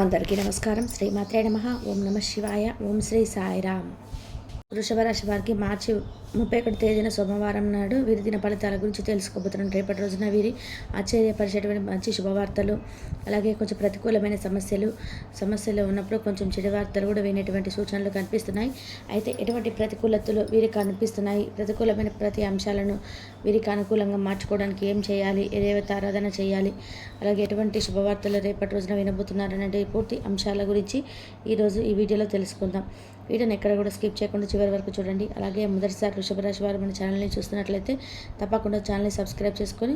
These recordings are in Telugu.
అందరికీ నమస్కారం. శ్రీమాత్రే నమః. ఓం నమః శివాయ. ఓం శ్రీ సాయిరామ్. వృషభ రాశి వారికి మార్చి 31 తేదీన సోమవారం నాడు వీరి దిన ఫలితాల గురించి తెలుసుకోబోతున్నాం. రేపటి రోజున వీరి ఆశ్చర్యపరిచేటువంటి మంచి శుభవార్తలు, అలాగే కొంచెం ప్రతికూలమైన సమస్యలు ఉన్నప్పుడు కొంచెం చెడు వార్తలు కూడా వినేటువంటి సూచనలు కనిపిస్తున్నాయి. అయితే ఎటువంటి ప్రతికూలతలు వీరికి కనిపిస్తున్నాయి, ప్రతికూలమైన ప్రతి అంశాలను వీరికి అనుకూలంగా మార్చుకోవడానికి ఏం చేయాలి, ఏ దేవత ఆరాధన చేయాలి, అలాగే ఎటువంటి శుభవార్తలు రేపటి రోజున వినబోతున్నారనే పూర్తి అంశాల గురించి ఈరోజు ఈ వీడియోలో తెలుసుకుందాం. వీడియోని ఎక్కడ కూడా స్కిప్ చేయకుండా చివరి వరకు చూడండి. అలాగే మొదటిసారి వృషభ రాశి వారు మన ఛానల్ని చూస్తున్నట్లయితే తప్పకుండా ఛానల్ని సబ్స్క్రైబ్ చేసుకొని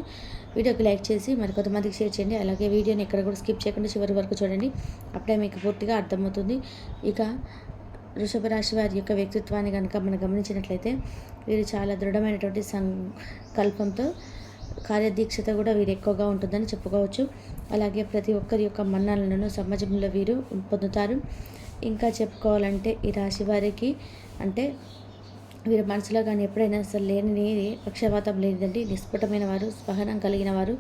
వీడియోకి లైక్ చేసి మరి కొంతమందికి షేర్ చేయండి. అలాగే వీడియోని ఎక్కడ కూడా స్కిప్ చేయకుండా చివరి వరకు చూడండి, అప్పుడే మీకు పూర్తిగా అర్థమవుతుంది. ఇక వృషభ రాశి వారి యొక్క వ్యక్తిత్వాన్ని కనుక మనం గమనించినట్లయితే వీరు చాలా దృఢమైనటువంటి సంకల్పంతో కార్యదీక్షత కూడా వీరు ఎక్కువగా ఉంటుందని చెప్పుకోవచ్చు. అలాగే ప్రతి ఒక్కరి యొక్క మన్ననలను సమాజంలో వీరు పొందుతారు. ఇంకా చెప్పుకోవాలంటే ఈ రాశి వారికి అంటే వీరి మనసులో కానీ ఎప్పుడైనా అసలు లేని పక్షపాతం లేదండి. నిస్ఫుటమైన వారు, సహనం కలిగిన వారు,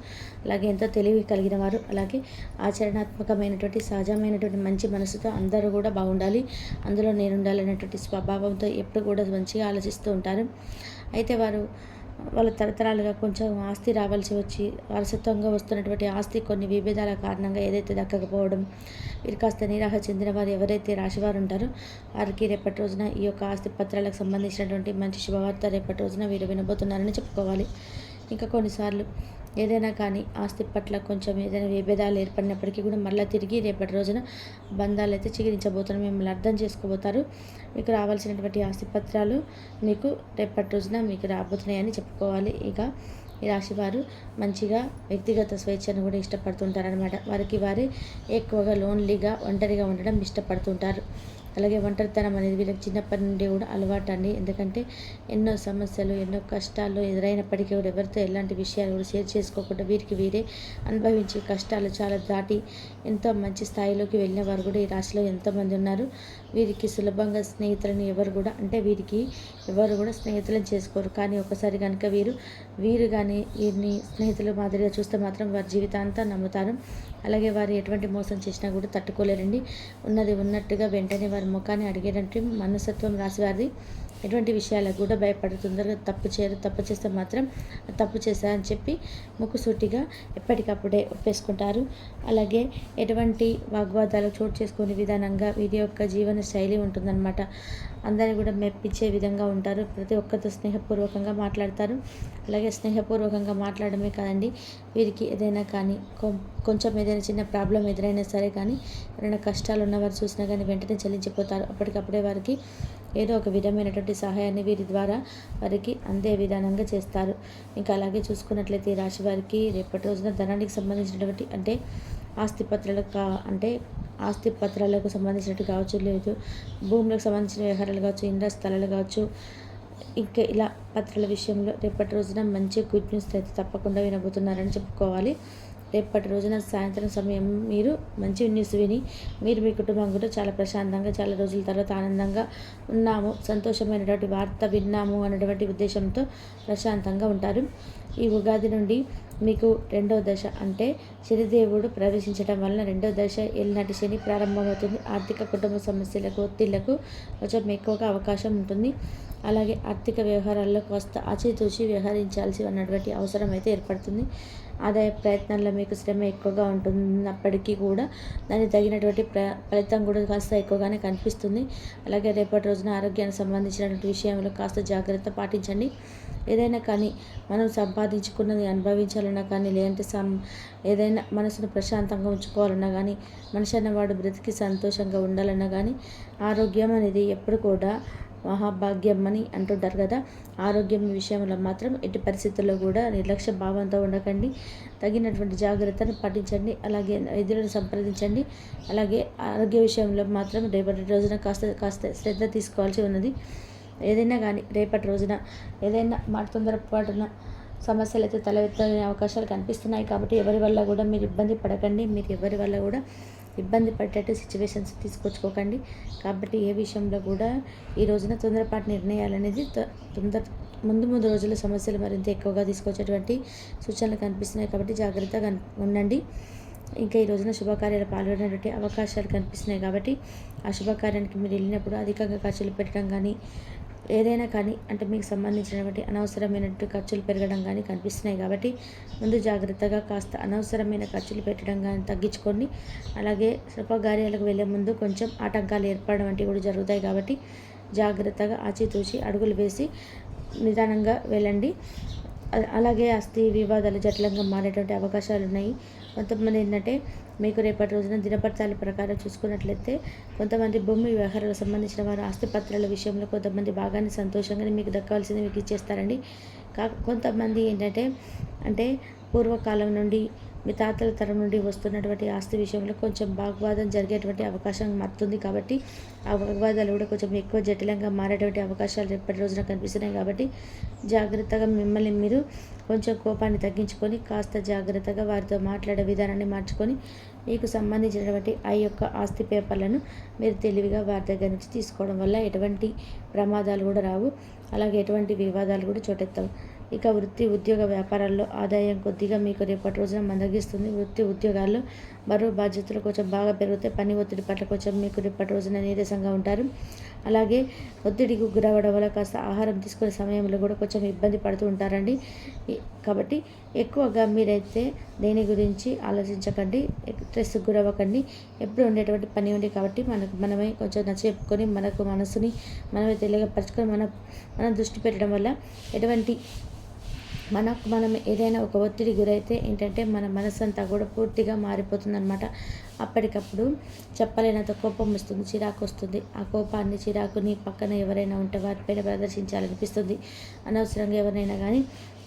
అలాగే ఎంతో తెలివి కలిగిన వారు, అలాగే ఆచరణాత్మకమైనటువంటి సహజమైనటువంటి మంచి మనసుతో అందరూ కూడా బాగుండాలి, అందులో నేను ఉండాలనేటువంటి స్వభావంతో ఎప్పుడు కూడా మంచిగా ఆలోచిస్తూ ఉంటారు. అయితే వాళ్ళ తరతరాలుగా కొంచెం ఆస్తి రావాల్సి వచ్చి వారసత్వంగా వస్తున్నటువంటి ఆస్తి కొన్ని విభేదాల కారణంగా ఏదైతే దక్కకపోవడం, వీరు కాస్త నిరాశ చెందిన వారు ఎవరైతే రాశివారు ఉంటారో వారికి రేపటి రోజున ఈ యొక్క ఆస్తి పత్రాలకు సంబంధించినటువంటి మంచి శుభవార్త రేపటి రోజున వీరు వినబోతున్నారని చెప్పుకోవాలి. ఇంకా కొన్నిసార్లు ఏదైనా కానీ ఆస్తి పట్ల కొంచెం ఏదైనా విభేదాలు ఏర్పడినప్పటికీ కూడా మళ్ళీ తిరిగి రేపటి రోజున బంధాలు అయితే చిగురించబోతున్నారు, మిమ్మల్ని అర్థం చేసుకోబోతారు. మీకు రావాల్సినటువంటి ఆస్తి పత్రాలు మీకు రేపటి రోజున మీకు రాబోతున్నాయని చెప్పుకోవాలి. ఇక ఈ రాశివారు మంచిగా వ్యక్తిగత స్వేచ్ఛను కూడా ఇష్టపడుతుంటారనమాట. వారికి వారే ఎక్కువగా లోన్లీగా ఒంటరిగా ఉండడం ఇష్టపడుతుంటారు. అలాగే ఒంటరితనం అనేది వీళ్ళకి చిన్నప్పటి నుండి కూడా అలవాటు అండి. ఎందుకంటే ఎన్నో సమస్యలు, ఎన్నో కష్టాలు ఎదురైనప్పటికీ కూడా ఎవరితో ఎలాంటి విషయాలు కూడా షేర్ చేసుకోకుండా వీరికి వీరే అనుభవించి కష్టాలు చాలా దాటి ఎంతో మంచి స్థాయిలోకి వెళ్ళిన వారు కూడా ఈ రాశిలో ఎంతోమంది ఉన్నారు. వీరికి సులభంగా స్నేహితులను ఎవరు కూడా స్నేహితులను చేసుకోరు. కానీ ఒకసారి కనుక వీరు కానీ వీరిని స్నేహితుల మాదిరిగా చూస్తే మాత్రం వారి జీవితాంతా నమ్ముతారు. అలాగే వారు ఎటువంటి మోసం చేసినా కూడా తట్టుకోలేరండి. ఉన్నది ఉన్నట్టుగా వెంటనే వారి ముఖాన్ని అడిగేటువంటి మనస్తత్వం రాశివారిది. ఎటువంటి విషయాలకు కూడా భయపడి తొందరగా తప్పు చేస్తే మాత్రం తప్పు చేశా అని చెప్పి ముక్కుసూటిగా ఎప్పటికప్పుడే ఒప్పేసుకుంటారు. అలాగే ఎటువంటి వాగ్వాదాలు చోటు చేసుకునే విధానంగా వీరి యొక్క జీవన శైలి ఉంటుందన్నమాట. అందరినీ కూడా మెప్పించే విధంగా ఉంటారు. ప్రతి ఒక్కరితో స్నేహపూర్వకంగా మాట్లాడతారు. అలాగే స్నేహపూర్వకంగా మాట్లాడమే కాదండి, వీరికి ఏదైనా కానీ కొంచెం ఏదైనా చిన్న ప్రాబ్లం ఎదురైనా సరే కానీ ఏదైనా కష్టాలు ఉన్నవారు చూసినా కానీ వెంటనే చెల్లించిపోతారు. అప్పటికప్పుడే వారికి ఏదో ఒక విధమైనటువంటి సహాయాన్ని వీరి ద్వారా వారికి అందే విధానంగా చేస్తారు. ఇంకా అలాగే చూసుకున్నట్లయితే ఈ రాశి వారికి రేపటి రోజున ధనానికి సంబంధించినటువంటి ఆస్తి పత్రాలకు సంబంధించినట్టు కావచ్చు, లేదు భూములకు సంబంధించిన వ్యవహారాలు కావచ్చు, ఇంద్ర స్థలాలు కావచ్చు, ఇంకా ఇలా పత్రాల విషయంలో రేపటి రోజున మంచి గుడ్ న్యూస్ అయితే తప్పకుండా వినబోతున్నారని చెప్పుకోవాలి. రేపటి రోజున సాయంత్రం సమయం మీరు మంచి న్యూస్ విని మీరు మీ కుటుంబం కూడా చాలా ప్రశాంతంగా, చాలా రోజుల తర్వాత ఆనందంగా ఉన్నాము, సంతోషమైనటువంటి వార్త విన్నాము అనేటువంటి ఉద్దేశంతో ప్రశాంతంగా ఉంటారు. ఈ ఉగాది నుండి మీకు రెండవ దశ అంటే శనిదేవుడు ప్రవేశించడం వలన రెండవ దశ ఏలినాటి శని ప్రారంభమవుతుంది. ఆర్థిక కుటుంబ సమస్యలకు, ఒత్తిళ్లకు కొంచెం ఎక్కువగా అవకాశం ఉంటుంది. అలాగే ఆర్థిక వ్యవహారాల్లో కాస్త ఆచితూచి వ్యవహరించాల్సి ఉన్నటువంటి అవసరం అయితే ఏర్పడుతుంది. ఆదాయ ప్రయత్నాల్లో మీకు శ్రమ ఎక్కువగా ఉంటున్నప్పటికీ కూడా దానికి తగినటువంటి ఫలితం కూడా కాస్త ఎక్కువగానే కనిపిస్తుంది. అలాగే రేపటి రోజున ఆరోగ్యానికి సంబంధించినటువంటి విషయంలో కాస్త జాగ్రత్త పాటించండి. ఏదైనా కానీ మనం సంపాదించుకున్నది అనుభవించాలన్నా కానీ, లేదంటే ఏదైనా మనసును ప్రశాంతంగా ఉంచుకోవాలన్నా కానీ, మనిషి అన్నవాడు బ్రతికి సంతోషంగా ఉండాలన్నా కానీ ఆరోగ్యం అనేది ఎప్పుడు కూడా మహాభాగ్యం అని అంటుంటారు కదా. ఆరోగ్యం విషయంలో మాత్రం ఎట్టి పరిస్థితుల్లో కూడా నిర్లక్ష్య భావంతో ఉండకండి. తగినటువంటి జాగ్రత్తను పాటించండి. అలాగే వైద్యులను సంప్రదించండి. అలాగే ఆరోగ్య విషయంలో మాత్రం రేపటి రోజున కాస్త శ్రద్ధ తీసుకోవాల్సి ఉన్నది. ఏదైనా కానీ రేపటి రోజున ఏదైనా తొందరపాటున సమస్యలు అయితే తలెత్తే అవకాశాలు కనిపిస్తున్నాయి. కాబట్టి ఎవరి వల్ల కూడా మీరు ఇబ్బంది పడకండి. మీరు ఎవరి వల్ల కూడా ఇబ్బంది పడేటట్టు సిచ్యువేషన్స్ తీసుకొచ్చుకోకండి. కాబట్టి ఏ విషయంలో కూడా ఈ రోజున తొందరపాటు నిర్ణయాలు అనేది ముందు రోజుల సమస్యలు మరింత ఎక్కువగా తీసుకొచ్చేటువంటి సూచనలు కనిపిస్తున్నాయి. కాబట్టి జాగ్రత్తగా ఉండండి. ఇంకా ఈ రోజున శుభకార్యాలు పాల్గొనేటువంటి అవకాశాలు కనిపిస్తున్నాయి కాబట్టి ఆ శుభకార్యానికి మీరు వెళ్ళినప్పుడు అధికంగా ఖర్చులు పెట్టడం కానీ ఏదైనా కానీ అంటే మీకు సంబంధించినటువంటి అనవసరమైనటువంటి ఖర్చులు పెరగడం కానీ కనిపిస్తున్నాయి కాబట్టి ముందు జాగ్రత్తగా కాస్త అనవసరమైన ఖర్చులు పెట్టడం కానీ తగ్గించుకోండి. అలాగే శుభకార్యాలకు వెళ్ళే ముందు కొంచెం ఆటంకాలు ఏర్పడడం వంటివి కూడా జరుగుతాయి కాబట్టి జాగ్రత్తగా ఆచితూచి అడుగులు వేసి నిదానంగా వెళ్ళండి. అలాగే ఆస్తి వివాదాలు జటిలంగా మారేటువంటి అవకాశాలు ఉన్నాయి. కొంతమంది ఏంటంటే మీకు రేపటి రోజున దినపత్రాల ప్రకారం చూసుకున్నట్లయితే కొంతమంది భూమి వ్యవహారాలకు సంబంధించిన వారు ఆస్తి పత్రాల విషయంలో కొంతమంది భాగాన్ని సంతోషంగానే మీకు దక్కాల్సింది మీకు ఇచ్చేస్తారండి. కొంతమంది ఏంటంటే అంటే పూర్వకాలం నుండి మీ తాతల తరం నుండి వస్తున్నటువంటి ఆస్తి విషయంలో కొంచెం వాగ్వాదం జరిగేటువంటి అవకాశం మారుతుంది కాబట్టి ఆ వాగ్వాదాలు కూడా కొంచెం ఎక్కువ జటిలంగా మారేటువంటి అవకాశాలు రేపటి రోజున కనిపిస్తున్నాయి కాబట్టి జాగ్రత్తగా మిమ్మల్ని మీరు కొంచెం కోపాన్ని తగ్గించుకొని కాస్త జాగ్రత్తగా వారితో మాట్లాడే విధానాన్ని మార్చుకొని మీకు సంబంధించినటువంటి ఆ యొక్క ఆస్తి పేపర్లను మీరు తెలివిగా వారి దగ్గర నుంచి తీసుకోవడం వల్ల ఎటువంటి ప్రమాదాలు కూడా రావు. అలాగే ఎటువంటి వివాదాలు కూడా చోటెత్తవు. ఇక వృత్తి ఉద్యోగ వ్యాపారాల్లో ఆదాయం కొద్దిగా మీకు రేపటి రోజున మందగిస్తుంది. వృత్తి ఉద్యోగాల్లో బరువు బాధ్యతలు కొంచెం బాగా పెరిగితే పని ఒత్తిడి పట్ల కొంచెం మీకు రేపటి రోజున నీరసంగా ఉంటారు. అలాగే ఒత్తిడికి గురవడం వల్ల కాస్త ఆహారం తీసుకునే సమయంలో కూడా కొంచెం ఇబ్బంది పడుతూ ఉంటారండి. కాబట్టి ఎక్కువగా మీరైతే దేని గురించి ఆలోచించకండి, స్ట్రెస్కి గురవ్వకండి. ఎప్పుడు ఉండేటువంటి పని ఉంది కాబట్టి మనమే కొంచెం నచ్చెప్పుకొని మనకు మనసుని మనమే తెలియపరచుకొని మనం దృష్టి పెట్టడం వల్ల ఎటువంటి మనం ఏదైనా ఒక ఒత్తిడి గురైతే ఏంటంటే మన మనసు అంతా కూడా పూర్తిగా మారిపోతుందన్నమాట. అప్పటికప్పుడు చెప్పలేనంత కోపం వస్తుంది, చిరాకు వస్తుంది. ఆ కోపాన్ని చిరాకుని పక్కన ఎవరైనా ఉంటే వారిపైన ప్రదర్శించాలనిపిస్తుంది. అనవసరంగా ఎవరైనా కానీ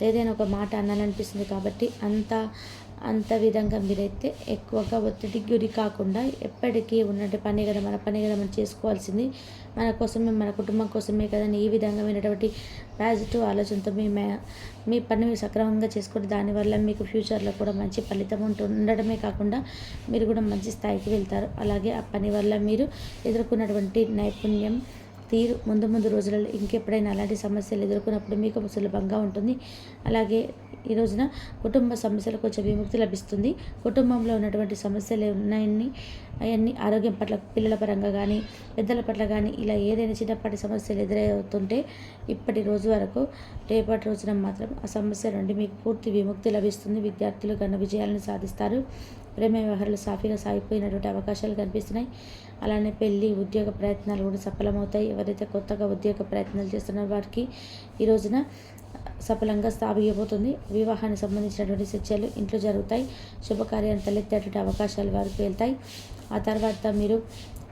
ఏదైనా ఒక మాట అనాలనిపిస్తుంది కాబట్టి అంత విధంగా మీరైతే ఎక్కువగా ఒత్తిడికి గురి కాకుండా ఎప్పటికీ ఉన్నట్టు పని కదా మనం చేసుకోవాల్సింది మన కోసమే, మన కుటుంబం కోసమే కదని ఈ విధంగామైనటువంటి పాజిటివ్ ఆలోచనతో మీ పని సక్రమంగా చేసుకుంటే దానివల్ల మీకు ఫ్యూచర్లో కూడా మంచి ఫలితం ఉండడమే కాకుండా మీరు కూడా మంచి స్థాయికి వెళ్తారు. అలాగే ఆ పని వల్ల మీరు ఎదుర్కొన్నటువంటి నైపుణ్యం తీరు ముందు రోజులలో ఇంకెప్పుడైనా అలాంటి సమస్యలు ఎదుర్కొన్నప్పుడు మీకు సులభంగా ఉంటుంది. అలాగే ఈ రోజున కుటుంబ సమస్యలు కొంచెం విముక్తి లభిస్తుంది. కుటుంబంలో ఉన్నటువంటి సమస్యలు ఉన్నాయని అవన్నీ ఆరోగ్యం పట్ల పిల్లల పరంగా కానీ పెద్దల పట్ల కానీ ఇలా ఏదైనా చిన్నపాటి సమస్యలు ఎదురవుతుంటే ఇప్పటి రోజు వరకు రేపటి రోజున మాత్రం ఆ సమస్య నుండి మీకు పూర్తి విముక్తి లభిస్తుంది. విద్యార్థులు ఘన విజయాలను సాధిస్తారు. ప్రేమ వ్యవహారాలు సాఫీగా సాగిపోయినటువంటి అవకాశాలు కనిపిస్తున్నాయి. అలానే పెళ్ళి ఉద్యోగ ప్రయత్నాలు కూడా సఫలమవుతాయి. ఎవరైతే కొత్తగా ఉద్యోగ ప్రయత్నాలు చేస్తున్నారో వారికి ఈ రోజున సఫలంగా సాగిపోతుంది. వివాహానికి సంబంధించినటువంటి చర్చలు ఇంట్లో జరుగుతాయి. శుభకార్యాన్ని తలెత్తేటువంటి అవకాశాలు వారికి వెళ్తాయి. ఆ తర్వాత మీరు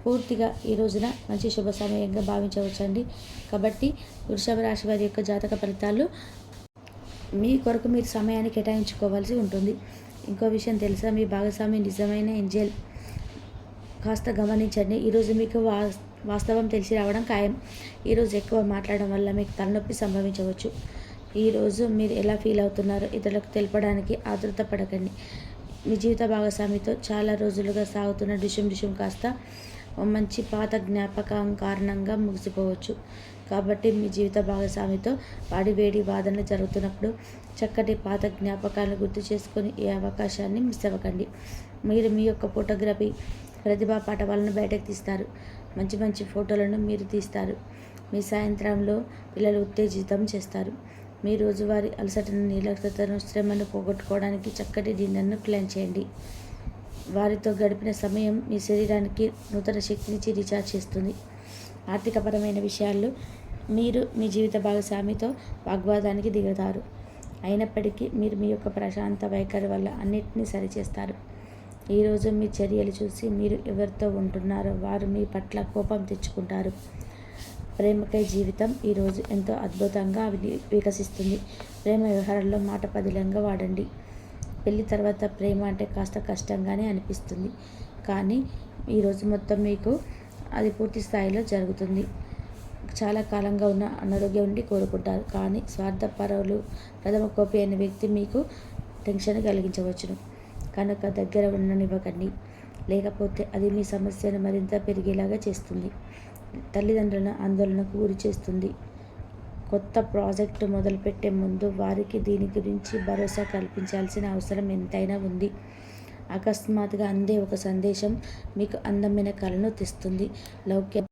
పూర్తిగా ఈ రోజున మంచి శుభ సమయంగా భావించవచ్చండి. కాబట్టి వృషభ రాశి వారి యొక్క జాతక ఫలితాలు మీ కొరకు మీరు సమయాన్ని కేటాయించుకోవాల్సి ఉంటుంది. ఇంకో విషయం తెలుసా, మీ భాగస్వామి నిజమైన ఏంజెల్. కాస్త గమనించండి. ఈరోజు మీకు వాస్తవం తెలిసి రావడం ఖాయం. ఈరోజు ఎక్కువ మాట్లాడడం వల్ల మీకు తలనొప్పి సంభవించవచ్చు. ఈరోజు మీరు ఎలా ఫీల్ అవుతున్నారో ఇతరులకు తెలపడానికి ఆతృత పడకండి. మీ జీవిత భాగస్వామితో చాలా రోజులుగా సాగుతున్న డిషుం కాస్త మంచి పాత జ్ఞాపకం కారణంగా ముగిసిపోవచ్చు. కాబట్టి మీ జీవిత భాగస్వామితో వేడి వాదనలు జరుగుతున్నప్పుడు చక్కటి పాత జ్ఞాపకాలను గుర్తు చేసుకొని ఈ అవకాశాన్ని మిస్ అవ్వకండి. మీరు మీ యొక్క ఫోటోగ్రఫీ ప్రతిభా పాఠవాలను బయటకు తీస్తారు. మంచి ఫోటోలను మీరు తీస్తారు. మీ సాయంత్రంలో పిల్లలు ఉత్తేజితం చేస్తారు. మీ రోజువారీ అలసటను నీలకతను శ్రమను పోగొట్టుకోవడానికి చక్కటి డిన్నర్ను ప్లాన్ చేయండి. వారితో గడిపిన సమయం మీ శరీరానికి నూతన శక్తినిచ్చి రీఛార్జ్ చేస్తుంది. ఆర్థికపరమైన విషయాల్లో మీరు మీ జీవిత భాగస్వామితో వాగ్వాదానికి దిగుతారు. అయినప్పటికీ మీరు మీ యొక్క ప్రశాంత వైఖరి వల్ల అన్నిటినీ సరిచేస్తారు. ఈరోజు మీ చర్యలు చూసి మీరు ఎవరితో ఉంటున్నారో వారు మీ పట్ల కోపం తెచ్చుకుంటారు. ప్రేమకై జీవితం ఈరోజు ఎంతో అద్భుతంగా వికసిస్తుంది. ప్రేమ వ్యవహారంలో మాట పదిలంగా వాడండి. పెళ్లి తర్వాత ప్రేమ అంటే కాస్త కష్టంగానే అనిపిస్తుంది, కానీ ఈరోజు మొత్తం మీకు అది పూర్తి స్థాయిలో జరుగుతుంది. చాలా కాలంగా ఉన్న అనారోగ్యం నుండి కోరుకుంటారు, కానీ స్వార్థపరులు ప్రథమ కోపి అనే వ్యక్తి మీకు టెన్షన్ కలిగించవచ్చును. కనుక దగ్గర ఉండనివ్వకండి, లేకపోతే అది మీ సమస్యను మరింత పెరిగేలాగా చేస్తుంది. తల్లిదండ్రులను ఆందోళనకు గురి చేస్తుంది. కొత్త ప్రాజెక్టు మొదలుపెట్టే ముందు వారికి దీని గురించి భరోసా కల్పించాల్సిన అవసరం ఎంతైనా ఉంది. అకస్మాత్తుగా అందే ఒక సందేశం మీకు అందమైన కళను తెస్తుంది. లౌక్య